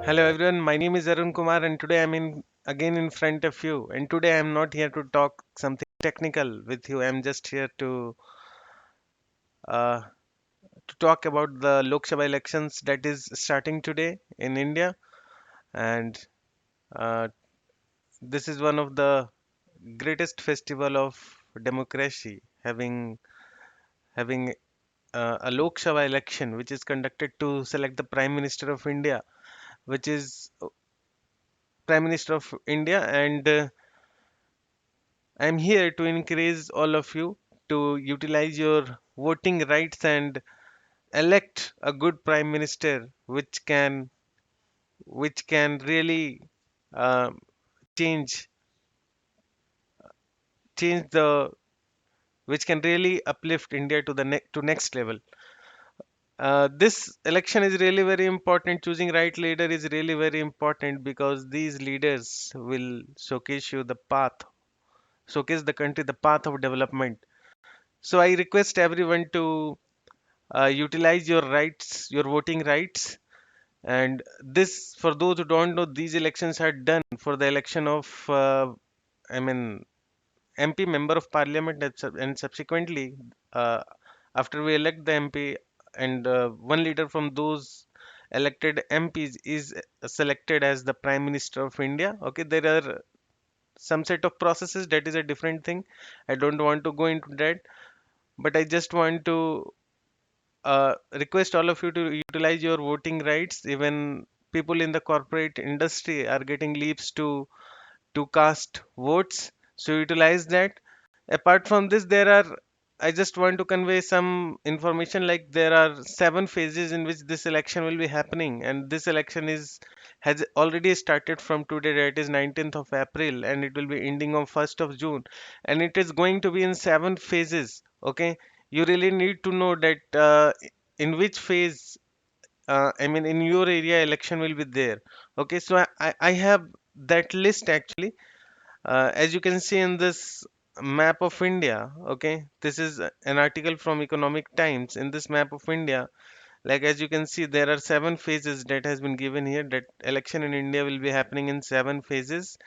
Hello everyone, my name is Arun Kumar and today I'm again in front of you. And today I'm not here to talk something technical with you. I'm just here uh, to talk about the Lok Sabha elections that is starting today in India. And uh, this is one of the greatest festival of democracy, having a Lok Sabha election which is conducted to select the Prime Minister of India, which is Prime Minister of India and I'm here to encourage all of you to utilize your voting rights and elect a good prime minister which can really uh, change change the which can really uplift India to the next level. This election is really very important. Choosing right leader is really very important because these leaders will showcase the country the path of development. So I request everyone to utilize your rights, your voting rights. And this, for those who don't know, these elections are done for the election of, I mean, MP, Member of Parliament, and subsequently, after we elect the MP, and one leader from those elected MPs is selected as the Prime Minister of India. Okay, there are some set of processes that is a different thing. I don't want to go into that, but I just want to request all of you to utilize your voting rights. Even people in the corporate industry are getting leaves to cast votes, so utilize that. Apart from this, I just want to convey some information like there are 7 phases in which this election will be happening, and this election is has already started from today, that is 19th of April, and it will be ending on 1st of June, and it is going to be in 7 phases. Okay, you really need to know that in which phase, in your area election will be there. Okay, so I have that list actually, as you can see in this map of India. Okay, this is an article from Economic Times. In this map of India, like as you can see, there are 7 phases that has been given here. That election in India will be happening in 7 phases.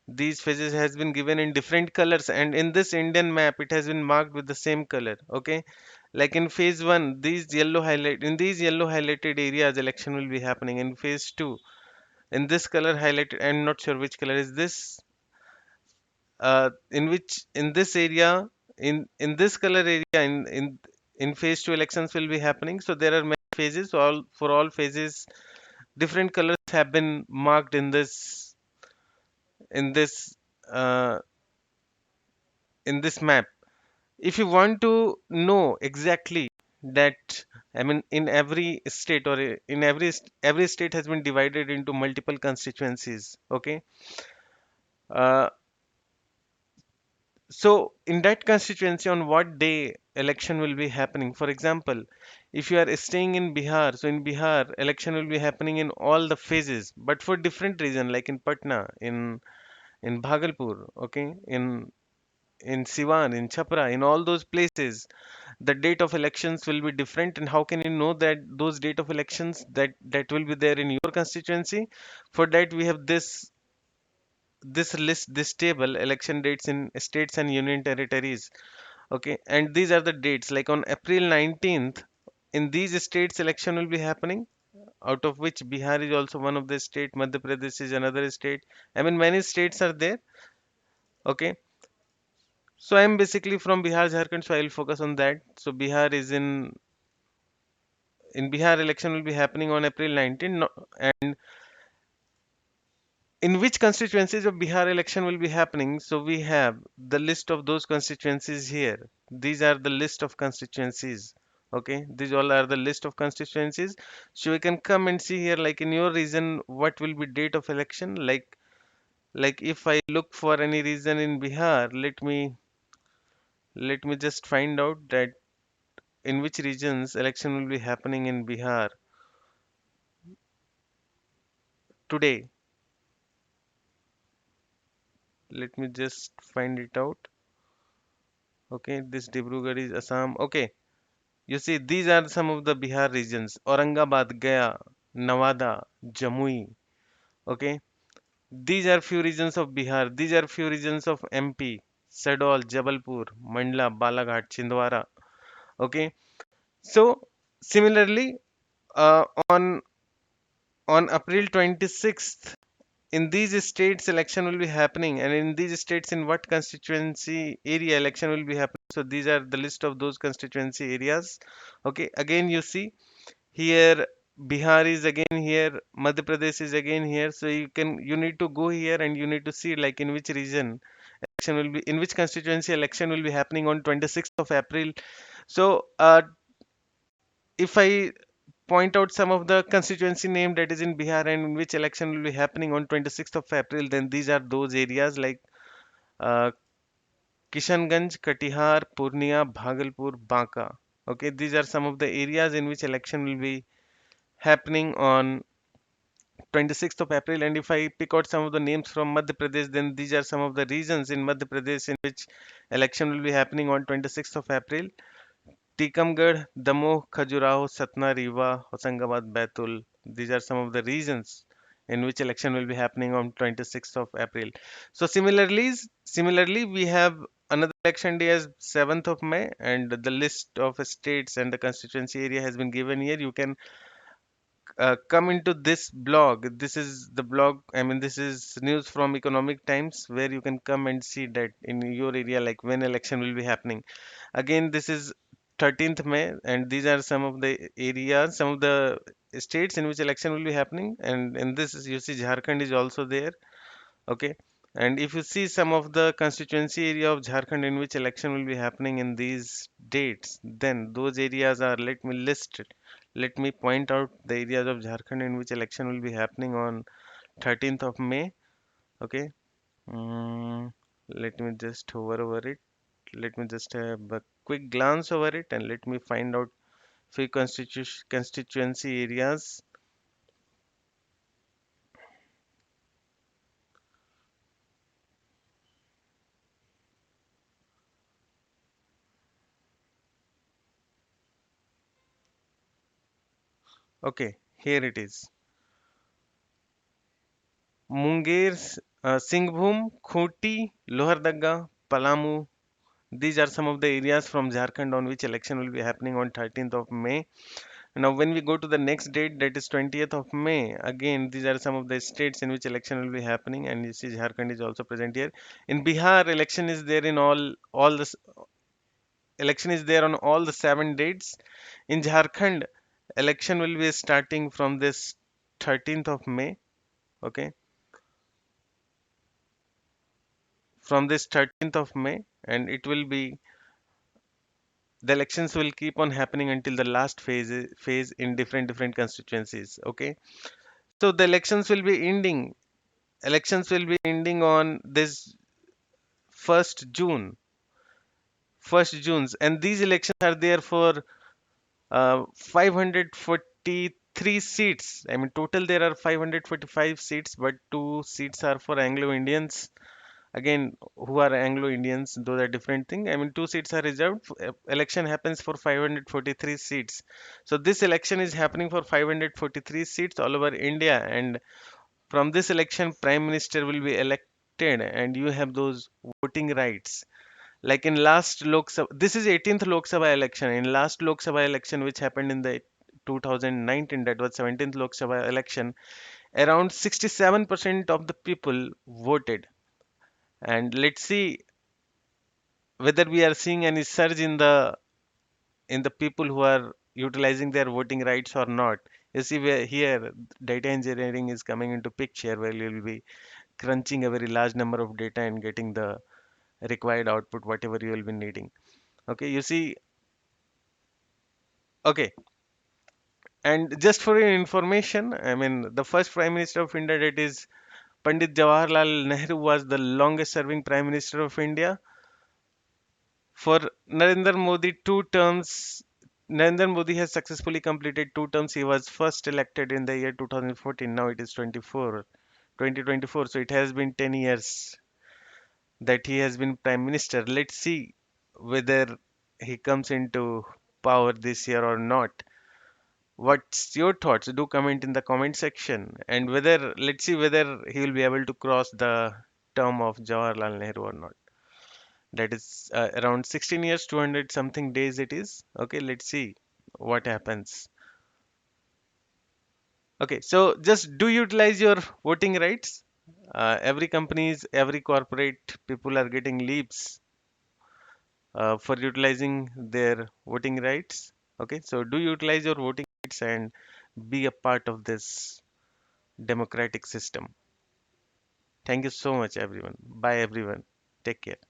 These phases has been given in different colors, and in this Indian map, it has been marked with the same color. Okay, like in phase one, these yellow highlighted areas, election will be happening. In phase two, in this color highlighted, I'm not sure which color is this, in which in this area in this color area in phase 2 elections will be happening. So there are many phases. All for all phases, different colors have been marked in this uh, in this map. If you want to know exactly that, in every state, or in every state has been divided into multiple constituencies. Okay, uh, so in that constituency, on what day election will be happening? For example, if you are staying in Bihar, so in Bihar, election will be happening in all the phases, but for different reason, like in Patna, in Bhagalpur, okay, in Siwan, in Chhapra, in all those places, the date of elections will be different. And how can you know that those date of elections that will be there in your constituency? For that, we have this table, election dates in states and union territories. Okay, and these are the dates. Like on April 19th, in these states, election will be happening. Out of which Bihar is also one of the state, Madhya Pradesh is another state. Many states are there. Okay, so I'm basically from Bihar, Jharkhand, so I'll focus on that. So Bihar is in Bihar, election will be happening on April 19th, and in which constituencies of Bihar election will be happening. So we have the list of those constituencies here. These are the list of constituencies. Okay, these all are the list of constituencies. So we can come and see here, like in your region, what will be date of election. Like if I look for any region in Bihar, let me just find out that in which regions election will be happening in Bihar today. Let me just find it out. Okay, this Dibrugarh is Assam. Okay, you see, these are some of the Bihar regions: Aurangabad, Gaya, Nawada, Jamui. Okay, these are few regions of Bihar. These are few regions of MP: Sadol, Jabalpur, Mandla, Balaghat, Chhindwara. Okay, so similarly, uh, on April 26th, in these states election will be happening, and in these states in what constituency area election will be happening. So these are the list of those constituency areas. Okay, again you see here Bihar is again here, Madhya Pradesh is again here. So you need to go here and you need to see like in which region election will be, in which constituency election will be happening on 26th of April. So if I point out some of the constituency name that is in Bihar and in which election will be happening on 26th of April, then these are those areas like uh, Kishanganj, Katihar, Purnia, Bhagalpur, Banka. Okay, these are some of the areas in which election will be happening on 26th of April. And if I pick out some of the names from Madhya Pradesh, then these are some of the regions in Madhya Pradesh in which election will be happening on 26th of April. Tikamgarh, Damoh, Khajuraho, Satna, Rewa, Hoshangabad, Baitul. These are some of the regions in which election will be happening on 26th of April. So similarly, we have another election day as 7th of May, and the list of states and the constituency area has been given here. You can come into this blog. This is the blog. I mean, this is news from Economic Times, where you can come and see that in your area, like when election will be happening. Again, this is 13th May, and these are some of the areas, some of the states in which election will be happening. And in this, you see Jharkhand is also there. Okay. And if you see some of the constituency area of Jharkhand in which election will be happening in these dates, then those areas are, let me list it. Let me point out the areas of Jharkhand in which election will be happening on 13th of May. Okay. Let me just hover over it. Let me just have a quick glance over it and let me find out few constituency areas. Okay, here it is. Munger, Singhbhum, Khoti, Lohardaga, Palamu. These are some of the areas from Jharkhand on which election will be happening on 13th of May. Now, when we go to the next date, that is 20th of May, again, these are some of the states in which election will be happening, and you see Jharkhand is also present here. In Bihar, election is there in all the election is there on all the 7 dates. In Jharkhand, election will be starting from this 13th of May. Okay, from this 13th of May, and it will be, the elections will keep on happening until the last phase in different constituencies. Okay, so the elections will be ending on this 1st June, 1st June's, and these elections are there for 543 seats. I mean, total there are 545 seats, but two seats are for Anglo Indians. Again, who are Anglo Indians? Those are different thing. I mean, two seats are reserved. Election happens for 543 seats. So this election is happening for 543 seats all over India, and from this election, Prime Minister will be elected, and you have those voting rights. Like in last Lok Sabha, this is 18th Lok Sabha election. In last Lok Sabha election, which happened in the 2019, that was 17th Lok Sabha election, around 67% of the people voted. And let's see whether we are seeing any surge in the people who are utilizing their voting rights or not. You see, where here data engineering is coming into picture, where you'll be crunching a very large number of data and getting the required output, whatever you will be needing. Okay, you see, okay. And just for your information, I mean, the first Prime Minister of India, that is Pandit Jawaharlal Nehru, was the longest serving Prime Minister of India. For Narendra Modi, 2 terms. Narendra Modi has successfully completed 2 terms. He was first elected in the year 2014. Now it is 2024. So it has been 10 years that he has been Prime Minister. Let's see whether he comes into power this year or not. What's your thoughts? Do comment in the comment section. And whether, let's see whether he will be able to cross the term of Jawaharlal Nehru or not. That is around 16 years, 200 something days it is. Okay, let's see what happens. Okay, so just do utilize your voting rights. Every companies, every corporate people are getting leaves for utilizing their voting rights. Okay, so do utilize your voting rights and be a part of this democratic system. Thank you so much, everyone. Bye, everyone. Take care.